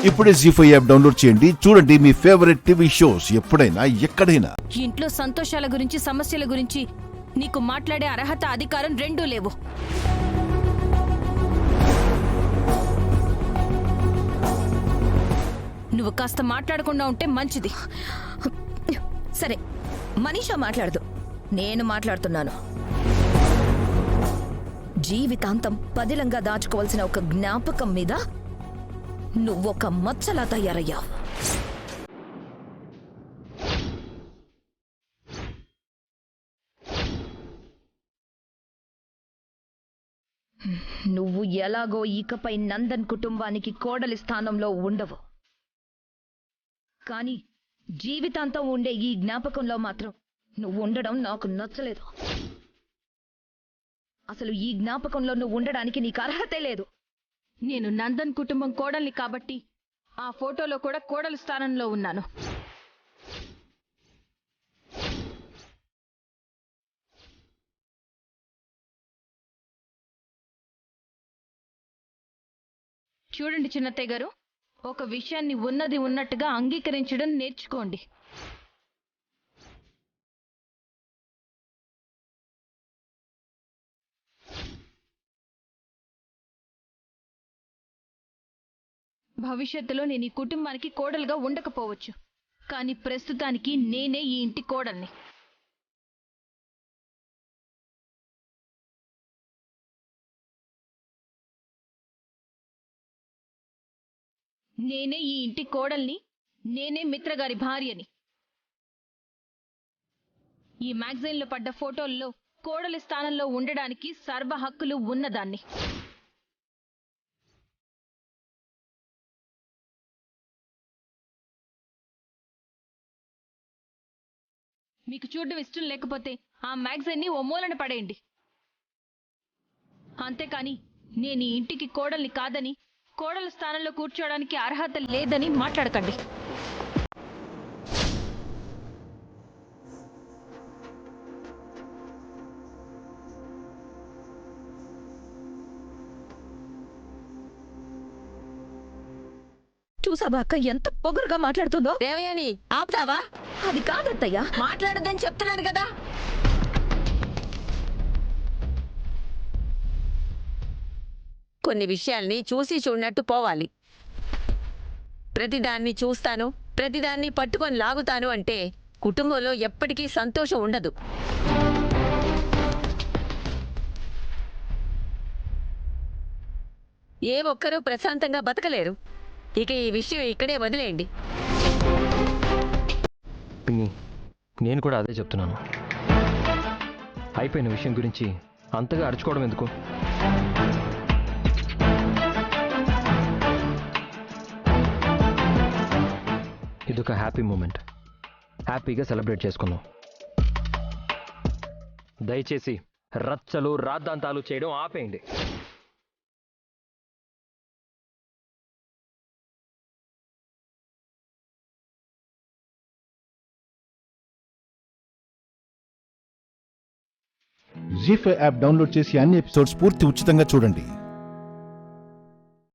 ఇప్పుడే జీ5 app download చేయండి. చూడండి మీ ఫేవరెట్ టీవీ షోస్ ఎప్పుడైనా ఎక్కడైనా. ఇంట్లో సంతోషాల గురించి సమస్యల గురించి నీకు మాట్లాడే అర్హత అధికారం రెండూ లేవు. నువ్వు కాస్త మాట్లాడకుండా ఉంటే మంచిది. సరే, మనీషా మాట్లాడదు, నేను మాట్లాడుతున్నాను. జీవితాంతం పదిలంగా దాచుకోవాల్సిన ఒక జ్ఞాపకం మీద నువ్వొక మచ్చలా తయారయ్యావు. నువ్వు ఎలాగో ఇకపై నందన్ కుటుంబానికి కోడలి స్థానంలో ఉండవు. కానీ జీవితాంతం ఉండే ఈ జ్ఞాపకంలో మాత్రం నువ్వు ఉండడం నాకు నచ్చలేదు. అసలు ఈ జ్ఞాపకంలో నువ్వు ఉండడానికి నీకు అర్హతే లేదు. నేను నందన్ కుటుంబం కోడల్ని కాబట్టి ఆ ఫోటోలో కూడా కోడలి స్థానంలో ఉన్నాను. చూడండి చిన్నత్తయ్య గారు, ఒక విషయాన్ని ఉన్నది ఉన్నట్టుగా అంగీకరించడం నేర్చుకోండి. భవిష్యత్తులో నేను ఈ కుటుంబానికి కోడలుగా ఉండకపోవచ్చు, కానీ ప్రస్తుతానికి నేనే ఈ ఇంటి కోడల్ని. నేనే ఈ ఇంటి కోడల్ని, నేనే మిత్రగారి భార్యని. ఈ మ్యాగజైన్లో పడ్డ ఫోటోల్లో కోడలి స్థానంలో ఉండడానికి సర్వ హక్కులు ఉన్నదాన్ని. మీకు చూడడం ఇష్టం లేకపోతే ఆ మ్యాగజైన్ని ఓ మూలన పడేయండి. అంతేకాని నేను ఈ ఇంటికి కోడల్ని కాదని, కోడల స్థానంలో కూర్చోవడానికి అర్హత లేదని మాట్లాడకండి. చూసావా అక్క ఎంత పొగరుగా మాట్లాడుతుందో? దేవయాని, ఆపుతావా? అది కాదత్తయ్యా. మాట్లాడొద్దని చెప్తున్నాను కదా. కొన్ని విషయాల్ని చూసి చూడనట్టు పోవాలి. ప్రతిదాన్ని చూస్తాను, ప్రతిదాన్ని పట్టుకొని లాగుతాను అంటే కుటుంబంలో ఎప్పటికీ సంతోషం ఉండదు. ఏ ఒక్కరూ ప్రశాంతంగా బతకలేరు. ఇక ఈ విషయం ఇక్కడే వదిలేయండి. పిన్ని, నేను కూడా అదే చెప్తున్నాను. అయిపోయిన విషయం గురించి అంతగా అరుచుకోవడం ఎందుకు? ఇదొక హ్యాపీ మూమెంట్. హ్యాపీగా సెలబ్రేట్ చేసుకుందాం. దయచేసి రచ్చలు రాద్ధాంతాలు చేయడం ఆపేయండి. జీ5 యాప్ డౌన్లోడ్ చేసి అన్ని ఎపిసోడ్స్ పూర్తి ఉచితంగా చూడండి.